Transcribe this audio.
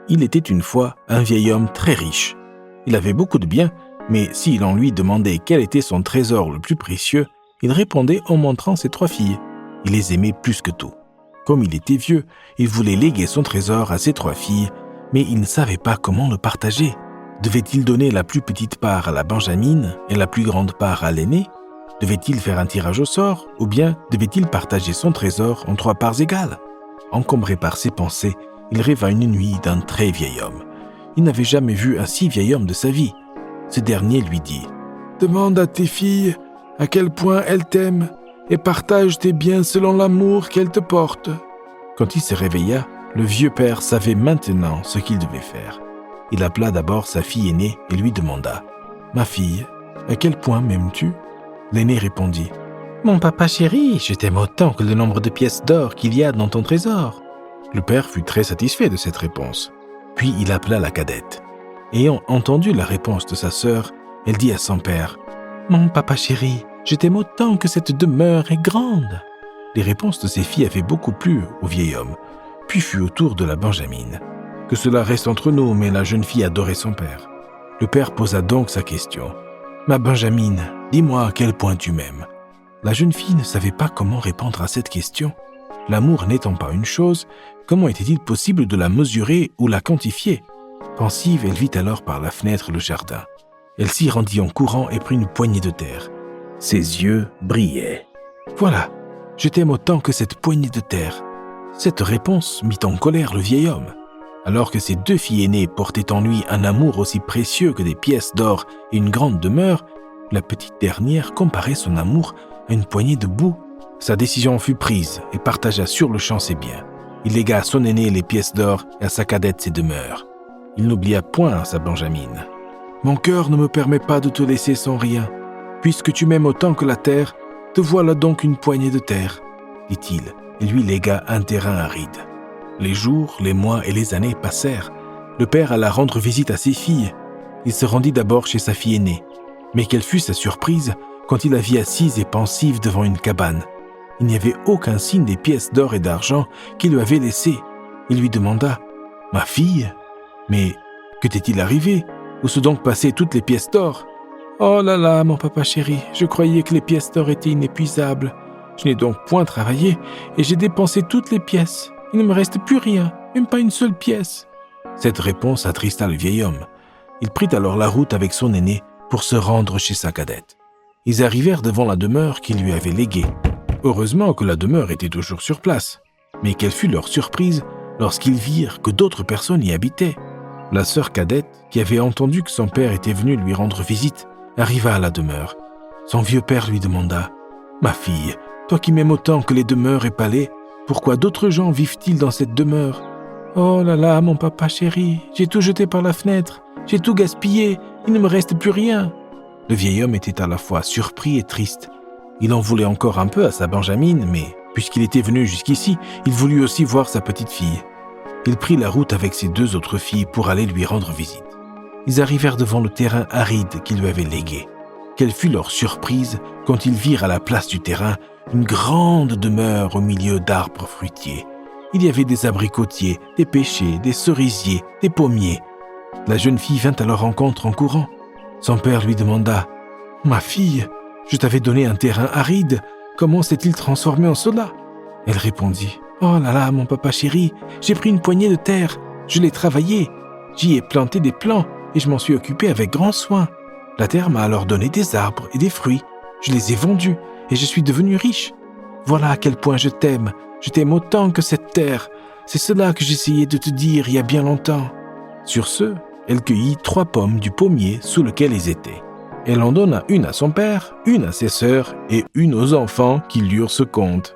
Il était une fois un vieil homme très riche. Il avait beaucoup de biens, mais si l'on lui demandait quel était son trésor le plus précieux, il répondait en montrant ses 3 filles. Il les aimait plus que tout. Comme il était vieux, il voulait léguer son trésor à ses 3 filles, mais il ne savait pas comment le partager. Devait-il donner la plus petite part à la benjamine et la plus grande part à l'aînée? Devait-il faire un tirage au sort, ou bien devait-il partager son trésor en 3 parts égales? Encombré par ses pensées, il rêva une nuit d'un très vieil homme. Il n'avait jamais vu un si vieil homme de sa vie. Ce dernier lui dit « Demande à tes filles à quel point elles t'aiment et partage tes biens selon l'amour qu'elles te portent. » Quand il se réveilla, le vieux père savait maintenant ce qu'il devait faire. Il appela d'abord sa fille aînée et lui demanda « Ma fille, à quel point m'aimes-tu » L'aînée répondit « Mon papa chéri, je t'aime autant que le nombre de pièces d'or qu'il y a dans ton trésor. » Le père fut très satisfait de cette réponse. Puis il appela la cadette. Ayant entendu la réponse de sa sœur, elle dit à son père « Mon papa chéri, je t'aime autant que cette demeure est grande. » Les réponses de ses filles avaient beaucoup plu au vieil homme, puis fut au tour de la benjamine. Que cela reste entre nous, mais la jeune fille adorait son père. Le père posa donc sa question. « Ma benjamine, dis-moi à quel point tu m'aimes. » La jeune fille ne savait pas comment répondre à cette question. L'amour n'étant pas une chose, comment était-il possible de la mesurer ou la quantifier? Pensive, elle vit alors par la fenêtre le jardin. Elle s'y rendit en courant et prit une poignée de terre. Ses yeux brillaient. « Voilà, je t'aime autant que cette poignée de terre. » Cette réponse mit en colère le vieil homme. Alors que ses 2 filles aînées portaient en lui un amour aussi précieux que des pièces d'or et une grande demeure, la petite dernière comparait son amour à une poignée de boue. Sa décision fut prise et partagea sur-le-champ ses biens. Il légua à son aîné les pièces d'or et à sa cadette ses demeures. Il n'oublia point sa benjamine. « Mon cœur ne me permet pas de te laisser sans rien. Puisque tu m'aimes autant que la terre, te voilà donc une poignée de terre, » dit-il, et lui légua un terrain aride. Les jours, les mois et les années passèrent. Le père alla rendre visite à ses filles. Il se rendit d'abord chez sa fille aînée. Mais quelle fut sa surprise quand il la vit assise et pensive devant une cabane. Il n'y avait aucun signe des pièces d'or et d'argent qu'il lui avait laissées. Il lui demanda « Ma fille, mais que t'est-il arrivé? Où sont donc passées toutes les pièces d'or ?»« Oh là là, mon papa chéri, je croyais que les pièces d'or étaient inépuisables. Je n'ai donc point travaillé et j'ai dépensé toutes les pièces. Il ne me reste plus rien, même pas une seule pièce. » Cette réponse attrista le vieil homme. Il prit alors la route avec son aîné pour se rendre chez sa cadette. Ils arrivèrent devant la demeure qu'il lui avait léguée. Heureusement que la demeure était toujours sur place. Mais quelle fut leur surprise lorsqu'ils virent que d'autres personnes y habitaient. La sœur cadette, qui avait entendu que son père était venu lui rendre visite, arriva à la demeure. Son vieux père lui demanda « Ma fille, toi qui m'aimes autant que les demeures et palais, pourquoi d'autres gens vivent-ils dans cette demeure? »« Oh là là, mon papa chéri, j'ai tout jeté par la fenêtre, j'ai tout gaspillé, il ne me reste plus rien. » Le vieil homme était à la fois surpris et triste. Il en voulait encore un peu à sa benjamine, mais puisqu'il était venu jusqu'ici, il voulut aussi voir sa petite fille. Il prit la route avec ses 2 autres filles pour aller lui rendre visite. Ils arrivèrent devant le terrain aride qu'il lui avait légué. Quelle fut leur surprise quand ils virent à la place du terrain une grande demeure au milieu d'arbres fruitiers. Il y avait des abricotiers, des pêchers, des cerisiers, des pommiers. La jeune fille vint à leur rencontre en courant. Son père lui demanda « Ma fille, je t'avais donné un terrain aride, comment s'est-il transformé en cela ?» Elle répondit « Oh là là, mon papa chéri, j'ai pris une poignée de terre, je l'ai travaillée, j'y ai planté des plants et je m'en suis occupé avec grand soin. La terre m'a alors donné des arbres et des fruits, je les ai vendus et je suis devenu riche. Voilà à quel point je t'aime autant que cette terre, c'est cela que j'essayais de te dire il y a bien longtemps. » Sur ce, elle cueillit 3 pommes du pommier sous lequel ils étaient. Elle en donna une à son père, une à ses sœurs et une aux enfants qui lurent ce conte.